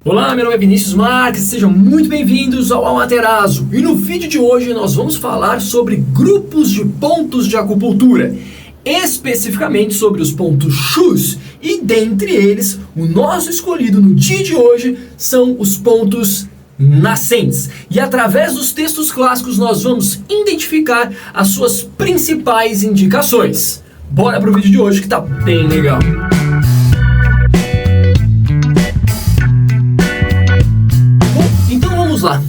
Olá, meu nome é Vinícius Marques, sejam muito bem-vindos ao Amaterasu. E no vídeo de hoje nós vamos falar sobre grupos de pontos de acupuntura, especificamente sobre os pontos Shus, e dentre eles, o nosso escolhido no dia de hoje são os pontos nascentes. E através dos textos clássicos nós vamos identificar as suas principais indicações. Bora pro vídeo de hoje que tá bem legal. Vamos lá.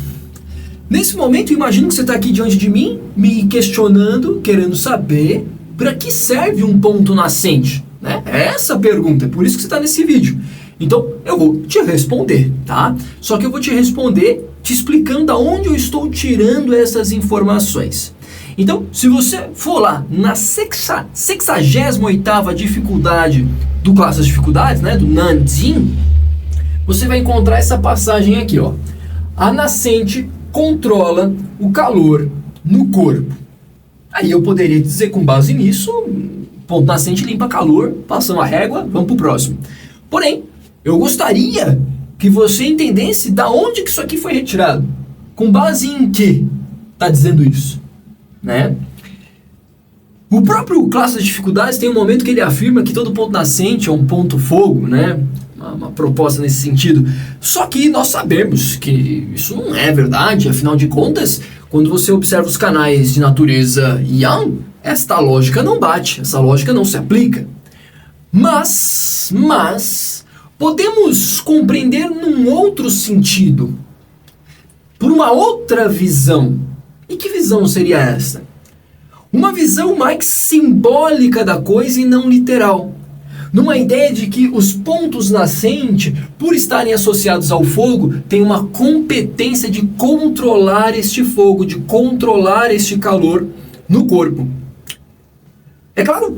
Nesse momento, imagino que você está aqui diante de mim, me questionando, querendo saber para que serve um ponto nascente, né? É essa a pergunta, é por isso que você está nesse vídeo. Então, eu vou te responder, tá? Só que eu vou te responder te explicando de onde eu estou tirando essas informações. Então, se você for lá na 68ª dificuldade do Classe das Dificuldades, né, do Nanjing, você vai encontrar essa passagem aqui, ó. A nascente controla o calor no corpo. Aí eu poderia dizer, com base nisso, ponto nascente limpa calor, passamos a régua, vamos pro próximo. Porém, eu gostaria que você entendesse da onde que isso aqui foi retirado. Com base em que está dizendo isso, né? O próprio Classe das Dificuldades tem um momento que ele afirma que todo ponto nascente é um ponto fogo, né? Uma proposta nesse sentido. Só que nós sabemos que isso não é verdade. Afinal de contas, quando você observa os canais de natureza Yang, esta lógica não bate, essa lógica não se aplica. Mas podemos compreender num outro sentido, por uma outra visão. E que visão seria esta? Uma visão mais simbólica da coisa e não literal. Numa ideia de que os pontos nascentes, por estarem associados ao fogo, têm uma competência de controlar este fogo, de controlar este calor no corpo. É claro,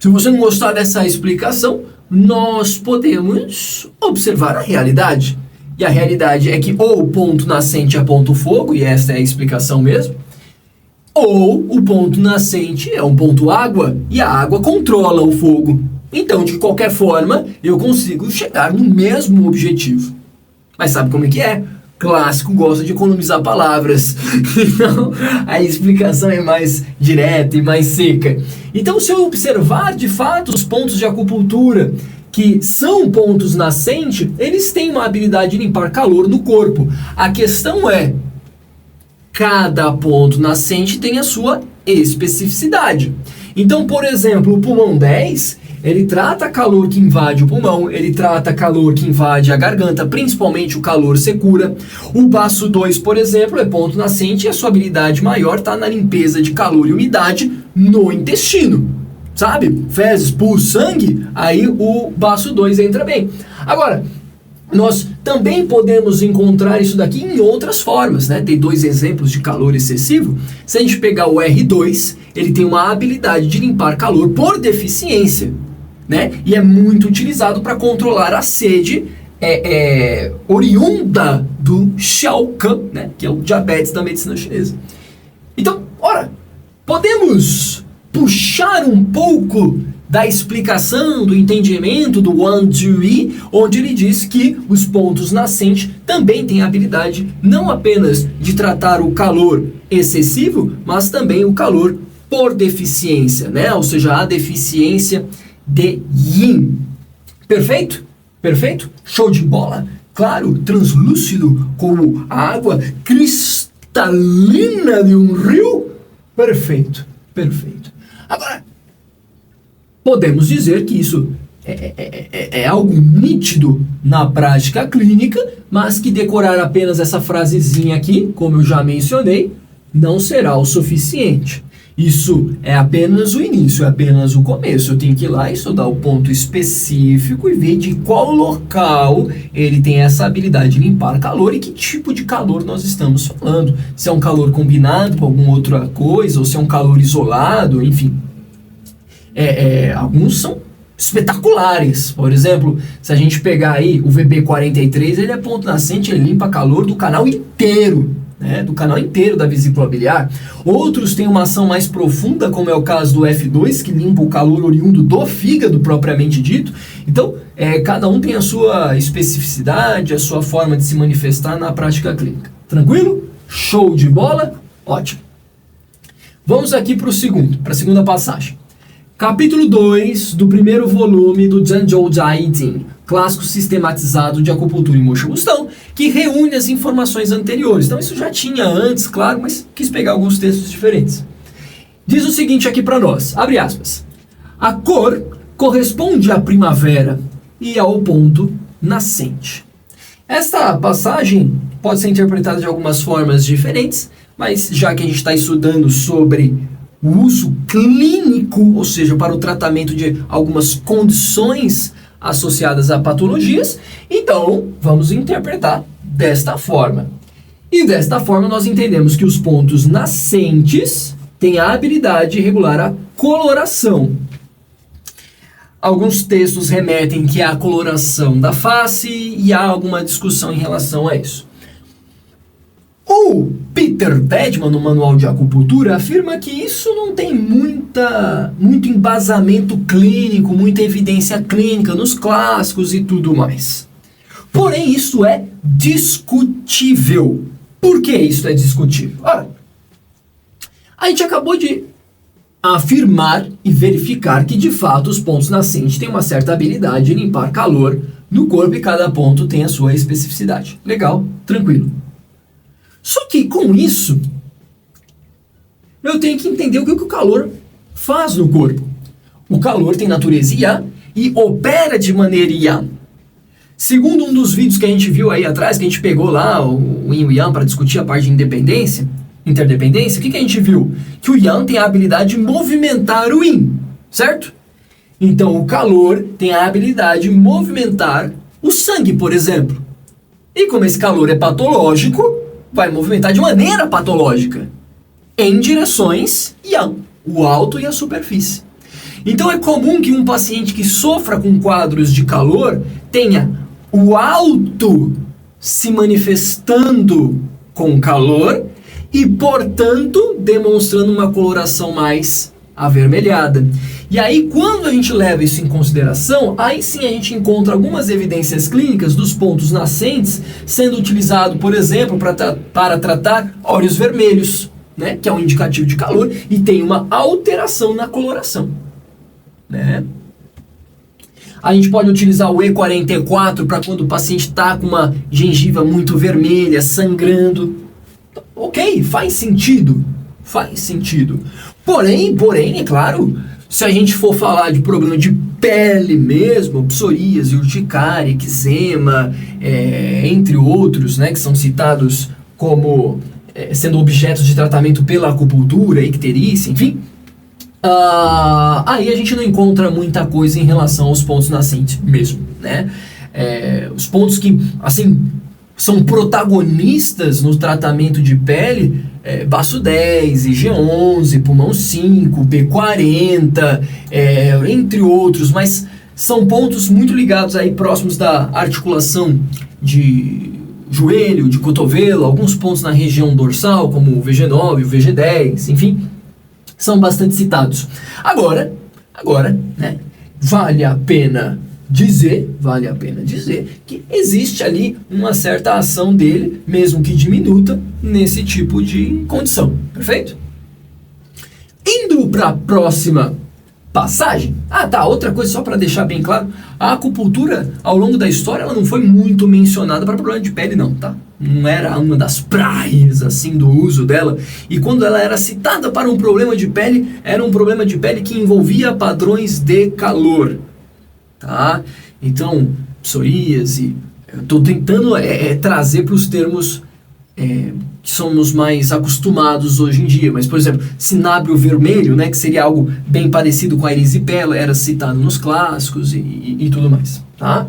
se você não gostar dessa explicação, nós podemos observar a realidade. E a realidade é que ou o ponto nascente é ponto fogo, e esta é a explicação mesmo, ou o ponto nascente é um ponto água, e a água controla o fogo. Então, de qualquer forma, eu consigo chegar no mesmo objetivo. Mas sabe como é que é? Clássico gosta de economizar palavras. Então, a explicação é mais direta e mais seca. Então, se eu observar de fato os pontos de acupuntura, que são pontos nascentes, eles têm uma habilidade de limpar calor no corpo. A questão é, cada ponto nascente tem a sua especificidade. Então, por exemplo, o pulmão 10... ele trata calor que invade o pulmão, ele trata calor que invade a garganta, principalmente o calor secura. O baço 2, por exemplo, é ponto nascente e a sua habilidade maior está na limpeza de calor e umidade no intestino. Sabe? Fezes, pus, sangue, aí o baço 2 entra bem. Agora, nós também podemos encontrar isso daqui em outras formas, né? Tem dois exemplos de calor excessivo. Se a gente pegar o R2, ele tem uma habilidade de limpar calor por deficiência, né? E é muito utilizado para controlar a sede oriunda do Xiaokan, né? Que é o diabetes da medicina chinesa. Então, ora, podemos puxar um pouco da explicação, do entendimento do Wang Zhui, onde ele diz que os pontos nascentes também têm a habilidade não apenas de tratar o calor excessivo, mas também o calor por deficiência, né? Ou seja, a deficiência de Yin. Perfeito? Perfeito? Show de bola? Claro, translúcido como a água cristalina de um rio? Perfeito, perfeito. Agora, podemos dizer que isso é algo nítido na prática clínica, mas que decorar apenas essa frasezinha aqui, como eu já mencionei, não será o suficiente. Isso é apenas o início, é apenas o começo. Eu tenho que ir lá e estudar o ponto específico e ver de qual local ele tem essa habilidade de limpar calor e que tipo de calor nós estamos falando. Se é um calor combinado com alguma outra coisa, ou se é um calor isolado, enfim. Alguns são espetaculares. Por exemplo, se a gente pegar aí o VB43, ele é ponto nascente, ele limpa calor do canal inteiro. né, do canal inteiro da vesícula biliar. Outros têm uma ação mais profunda, como é o caso do F2, que limpa o calor oriundo do fígado propriamente dito. Então, cada um tem a sua especificidade, a sua forma de se manifestar na prática clínica. Tranquilo? Show de bola? Ótimo. Vamos aqui para a segunda passagem. Capítulo 2 do primeiro volume do Zhangzhou Jiaijing, clássico sistematizado de acupuntura e mochibustão, que reúne as informações anteriores. Então isso já tinha antes, claro, mas quis pegar alguns textos diferentes. Diz o seguinte aqui para nós, abre aspas. A cor corresponde à primavera e ao ponto nascente. Esta passagem pode ser interpretada de algumas formas diferentes, mas já que a gente está estudando sobre o uso clínico, ou seja, para o tratamento de algumas condições associadas a patologias, então vamos interpretar desta forma. E desta forma nós entendemos que os pontos nascentes têm a habilidade de regular a coloração. Alguns textos remetem que é a coloração da face e há alguma discussão em relação a isso. O Peter Dedman, no Manual de Acupuntura, afirma que isso não tem muito embasamento clínico, muita evidência clínica nos clássicos e tudo mais. Porém, isso é discutível. Por que isso é discutível? Ora, a gente acabou de afirmar e verificar que, de fato, os pontos nascentes têm uma certa habilidade de limpar calor no corpo e cada ponto tem a sua especificidade. Legal, tranquilo. Só que com isso, eu tenho que entender o que o calor faz no corpo. O calor tem natureza Yang e opera de maneira Yang. Segundo um dos vídeos que a gente viu aí atrás, que a gente pegou lá o Yin e o Yang para discutir a parte de interdependência, o que a gente viu? Que o Yang tem a habilidade de movimentar o Yin, certo? Então o calor tem a habilidade de movimentar o sangue, por exemplo. E como esse calor é patológico, vai movimentar de maneira patológica, em direções Yang, o alto e a superfície. Então é comum que um paciente que sofra com quadros de calor tenha o alto se manifestando com calor e, portanto, demonstrando uma coloração mais avermelhada. E aí, quando a gente leva isso em consideração, aí sim a gente encontra algumas evidências clínicas dos pontos nascentes sendo utilizado, por exemplo, para tratar óleos vermelhos, né, que é um indicativo de calor e tem uma alteração na coloração, né? A gente pode utilizar o E44 para quando o paciente está com uma gengiva muito vermelha, sangrando. Ok, faz sentido. Faz sentido. Porém, é claro, se a gente for falar de problema de pele mesmo, psoríase, urticária, eczema, entre outros, né, que são citados como sendo objetos de tratamento pela acupuntura, icterícia, enfim, aí a gente não encontra muita coisa em relação aos pontos nascentes mesmo, né? Os pontos que, assim, são protagonistas no tratamento de pele, baço 10, IG11, pulmão 5, P40, entre outros, mas são pontos muito ligados aí próximos da articulação de joelho, de cotovelo, alguns pontos na região dorsal, como o VG9, o VG10, enfim, são bastante citados. Agora, né, vale a pena dizer que existe ali uma certa ação dele, mesmo que diminuta, nesse tipo de condição, perfeito? Indo para a próxima passagem, outra coisa só para deixar bem claro, a acupuntura ao longo da história ela não foi muito mencionada para problema de pele não, tá? Não era uma das praias assim do uso dela, e quando ela era citada para um problema de pele, era um problema de pele que envolvia padrões de calor, tá? Então, psoríase, eu estou tentando trazer para os termos que somos mais acostumados hoje em dia, mas, por exemplo, cinábrio vermelho, né, que seria algo bem parecido com a erisipela, era citado nos clássicos e tudo mais, tá?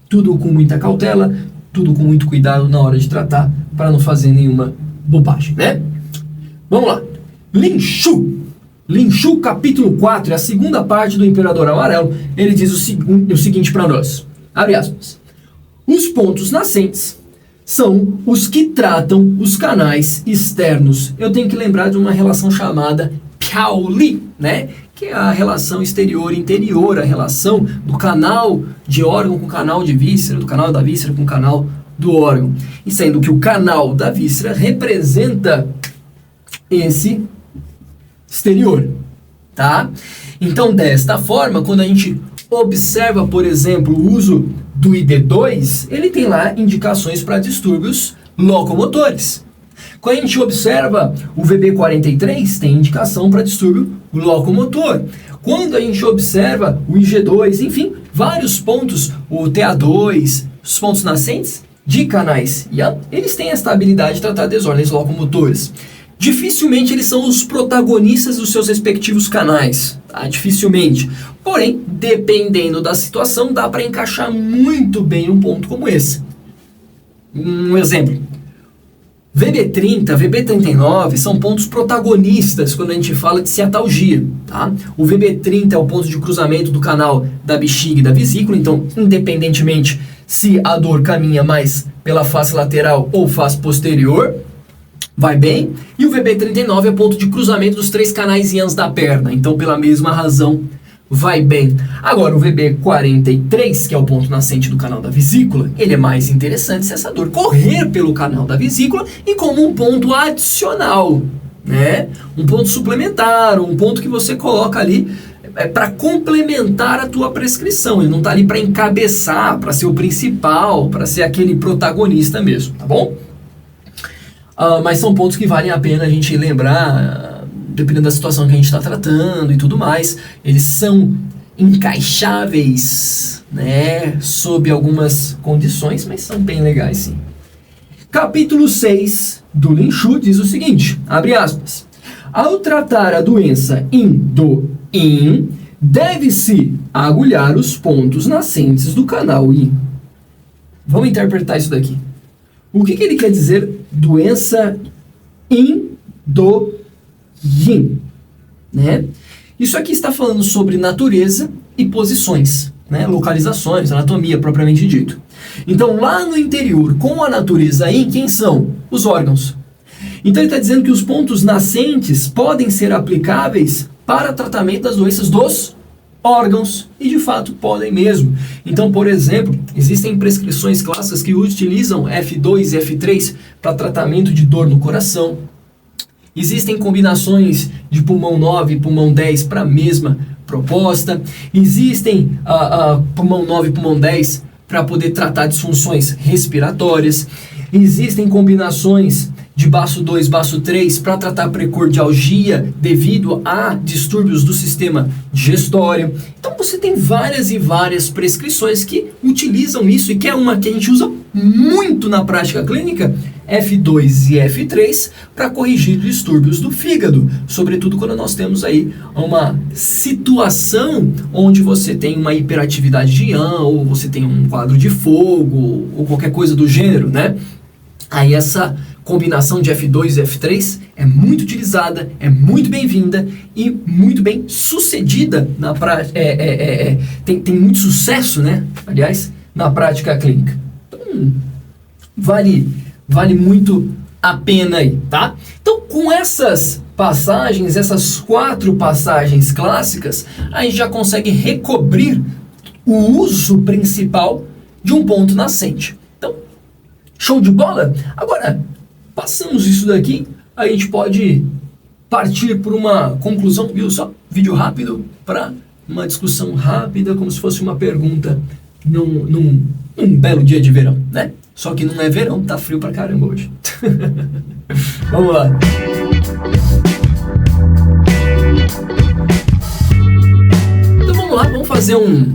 Tudo com muita cautela, tudo com muito cuidado na hora de tratar, para não fazer nenhuma bobagem, né? Vamos lá. Lin Shu, capítulo 4, é a segunda parte do Imperador Amarelo. Ele diz o seguinte para nós, abre aspas, os pontos nascentes são os que tratam os canais externos. Eu tenho que lembrar de uma relação chamada Cowley, né? Que é a relação exterior-interior, a relação do canal de órgão com o canal de víscera, do canal da víscera com o canal do órgão. E sendo que o canal da víscera representa esse exterior, tá? Então, desta forma, quando a gente observa, por exemplo, o uso do ID2, ele tem lá indicações para distúrbios locomotores. Quando a gente observa o VB43, tem indicação para distúrbio locomotor. Quando a gente observa o IG2, enfim, vários pontos, o TA2, os pontos nascentes de canais IAN, eles têm esta habilidade de tratar desordens locomotoras. Dificilmente eles são os protagonistas dos seus respectivos canais, tá? Dificilmente. Porém, dependendo da situação, dá para encaixar muito bem um ponto como esse. Um exemplo. VB30, VB39 são pontos protagonistas quando a gente fala de ciatalgia, tá? O VB30 é o ponto de cruzamento do canal da bexiga e da vesícula, então, independentemente se a dor caminha mais pela face lateral ou face posterior, vai bem. E o VB39 é ponto de cruzamento dos 3 canais IANs da perna, então, pela mesma razão, vai bem. Agora, o VB43, que é o ponto nascente do canal da vesícula, ele é mais interessante se essa dor correr pelo canal da vesícula e como um ponto adicional, né? Um ponto suplementar, um ponto que você coloca ali para complementar a tua prescrição. Ele não está ali para encabeçar, para ser o principal, para ser aquele protagonista mesmo, tá bom? Mas são pontos que valem a pena a gente lembrar, dependendo da situação que a gente está tratando e tudo mais. Eles são encaixáveis, né, sob algumas condições, mas são bem legais, sim. Capítulo 6 do Lin Shu diz o seguinte, abre aspas, ao tratar a doença do Yin, deve-se agulhar os pontos nascentes do canal Yin. Vamos interpretar isso daqui. O que ele quer dizer doença do Yin, né? Isso aqui está falando sobre natureza e posições, né? Localizações, anatomia propriamente dito. Então, lá no interior, com a natureza Yin, quem são? Os órgãos. Então, ele está dizendo que os pontos nascentes podem ser aplicáveis para tratamento das doenças dos órgãos, e de fato podem mesmo. Então, por exemplo, existem prescrições clássicas que utilizam F2 e F3 para tratamento de dor no coração. Existem combinações de pulmão 9 e pulmão 10 para a mesma proposta. Existem pulmão 9 e pulmão 10 para poder tratar disfunções respiratórias. Existem combinações de baço 2, baço 3 para tratar precordialgia devido a distúrbios do sistema digestório. Então você tem várias e várias prescrições que utilizam isso, e que é uma que a gente usa muito na prática clínica, F2 e F3, para corrigir distúrbios do fígado, sobretudo quando nós temos aí uma situação onde você tem uma hiperatividade de IAN, ou você tem um quadro de fogo, ou qualquer coisa do gênero, né? Aí essa combinação de F2 e F3 é muito utilizada, é muito bem-vinda e muito bem sucedida na prática. Tem muito sucesso, né? Aliás, na prática clínica. Então, vale muito a pena aí, tá? Então, com essas passagens, essas 4 passagens clássicas, a gente já consegue recobrir o uso principal de um ponto nascente. Então, show de bola? Agora, passamos isso daqui, a gente pode partir por uma conclusão, viu só? Vídeo rápido para uma discussão rápida, como se fosse uma pergunta num belo dia de verão, né? Só que não é verão, tá frio pra caramba hoje. Vamos lá. Então vamos lá, vamos fazer um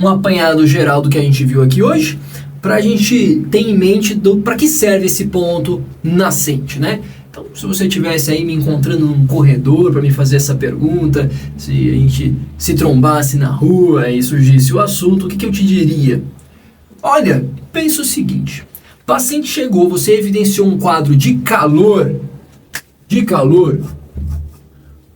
apanhado geral do que a gente viu aqui hoje, para a gente ter em mente para que serve esse ponto nascente, né? Então, se você estivesse aí me encontrando num corredor para me fazer essa pergunta, se a gente se trombasse na rua e surgisse o assunto, o que eu te diria? Olha, pensa o seguinte, paciente chegou, você evidenciou um quadro de calor,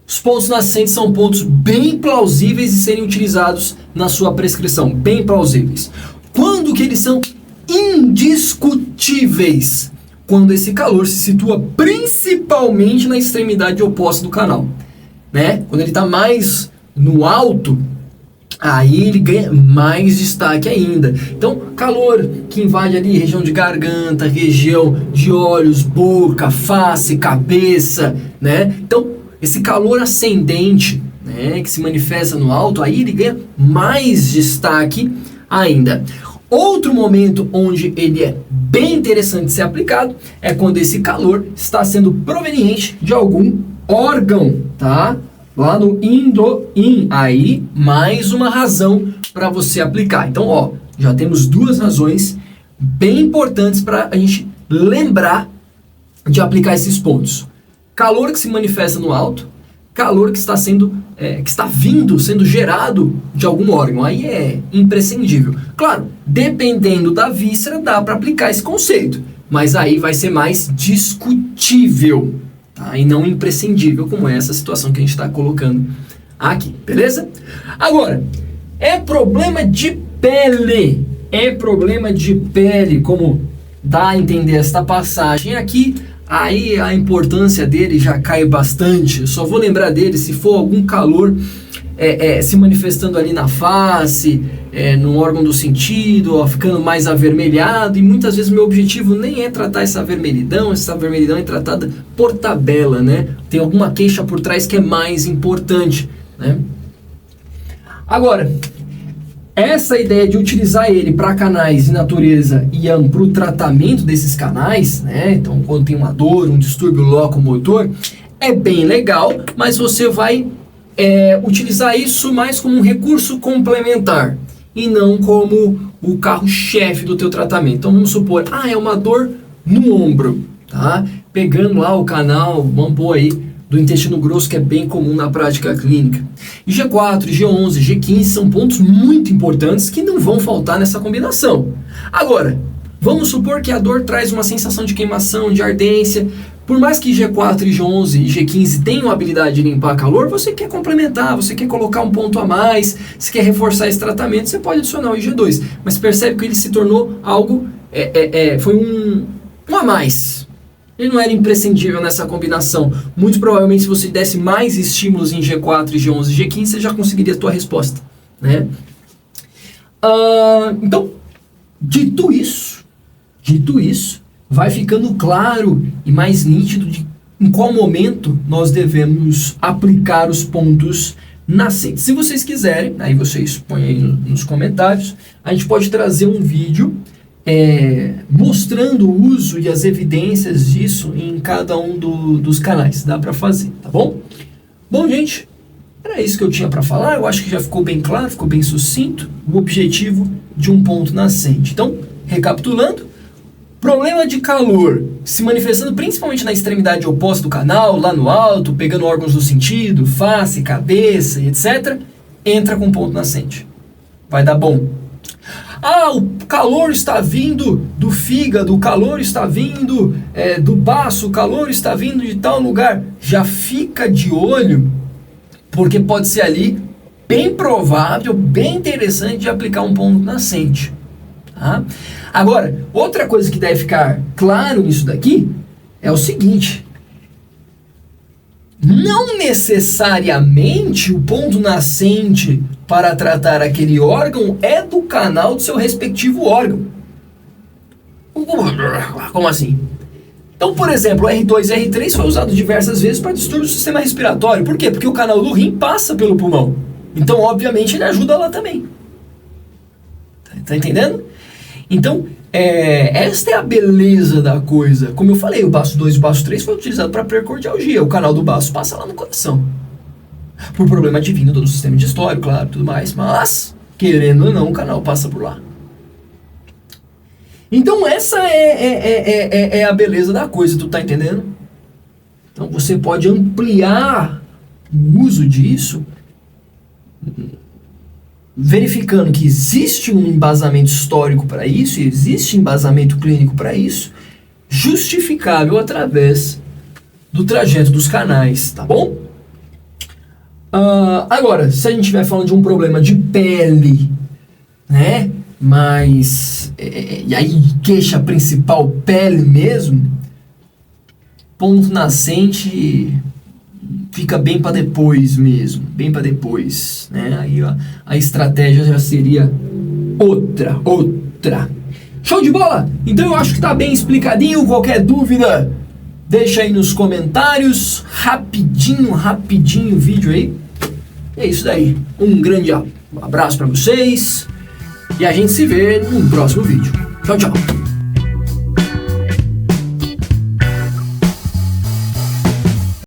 os pontos nascentes são pontos bem plausíveis de serem utilizados na sua prescrição, bem plausíveis. Quando que eles são indiscutíveis? Quando esse calor se situa principalmente na extremidade oposta do canal. né? Quando ele está mais no alto, aí ele ganha mais destaque ainda. Então, calor que invade ali região de garganta, região de olhos, boca, face, cabeça, né? Então, esse calor ascendente, né, que se manifesta no alto, aí ele ganha mais destaque ainda. Outro momento onde ele é bem interessante de ser aplicado é quando esse calor está sendo proveniente de algum órgão, tá? Lá no Indo-In, aí mais uma razão para você aplicar. Então, ó, já temos duas razões bem importantes para a gente lembrar de aplicar esses pontos. Calor que se manifesta no alto, calor que está sendo, sendo gerado de algum órgão. Aí é imprescindível. Claro, dependendo da víscera, dá para aplicar esse conceito, mas aí vai ser mais discutível, tá? E não imprescindível, como é essa situação que a gente está colocando aqui, beleza? Agora, é problema de pele. É problema de pele, como dá a entender esta passagem aqui. Aí a importância dele já cai bastante. Eu só vou lembrar dele se for algum calor se manifestando ali na face, no órgão do sentido, ó, ficando mais avermelhado. E muitas vezes meu objetivo nem é tratar essa vermelhidão é tratada por tabela, né? Tem alguma queixa por trás que é mais importante, né? Agora, essa ideia de utilizar ele para canais de natureza IAM para o tratamento desses canais, né? Então, quando tem uma dor, um distúrbio locomotor, é bem legal, mas você vai utilizar isso mais como um recurso complementar e não como o carro-chefe do teu tratamento. Então, vamos supor, é uma dor no ombro, tá? Pegando lá o canal, vamos pôr aí, do intestino grosso, que é bem comum na prática clínica. G4, G11, G15 são pontos muito importantes que não vão faltar nessa combinação. Agora, vamos supor que a dor traz uma sensação de queimação, de ardência. Por mais que G4, G11 e G15 tenham a habilidade de limpar calor, você quer complementar, você quer colocar um ponto a mais, você quer reforçar esse tratamento, você pode adicionar o G2. Mas percebe que ele se tornou algo, foi um a mais. Ele não era imprescindível nessa combinação. Muito provavelmente, se você desse mais estímulos em G4, G11 e G15, você já conseguiria a tua resposta, né? Então, dito isso, vai ficando claro e mais nítido em qual momento nós devemos aplicar os pontos nascentes. Se vocês quiserem, aí vocês põem aí nos comentários, a gente pode trazer um vídeo mostrando o uso e as evidências disso em cada um dos canais. Dá para fazer, tá bom? Bom, gente, era isso que eu tinha para falar. Eu acho que já ficou bem claro, ficou bem sucinto o objetivo de um ponto nascente. Então, recapitulando, problema de calor se manifestando principalmente na extremidade oposta do canal, lá no alto, pegando órgãos do sentido, face, cabeça e etc. Entra com ponto nascente. Vai dar bom. O calor está vindo do fígado, o calor está vindo do baço, o calor está vindo de tal lugar. Já fica de olho, porque pode ser ali bem provável, bem interessante de aplicar um ponto nascente. Tá? Agora, outra coisa que deve ficar claro nisso daqui é o seguinte: não necessariamente o ponto nascente para tratar aquele órgão é do canal do seu respectivo órgão. Como assim? Então, por exemplo, o R2 e R3 foi usado diversas vezes para distúrbio do sistema respiratório. Por quê? Porque o canal do rim passa pelo pulmão. Então, obviamente, ele ajuda lá também. Tá entendendo? Então, esta é a beleza da coisa. Como eu falei, o baço 2 e o baço 3 foi utilizado para precordialgia. O canal do baço passa lá no coração. Por problema divino do sistema digestório, claro, tudo mais. Mas, querendo ou não, o canal passa por lá. Então, essa é a beleza da coisa, tu tá entendendo? Então, você pode ampliar o uso disso, verificando que existe um embasamento histórico para isso, e existe embasamento clínico para isso, justificável através do trajeto dos canais, tá bom? Agora, se a gente estiver falando de um problema de pele, né, mas, e aí queixa principal, pele mesmo, ponto nascente fica bem para depois mesmo, bem para depois, né? Aí ó, a estratégia já seria outra. Show de bola? Então eu acho que tá bem explicadinho. Qualquer dúvida, deixa aí nos comentários. Rapidinho o vídeo aí. É isso daí. Um grande abraço para vocês e a gente se vê no próximo vídeo. Tchau, tchau.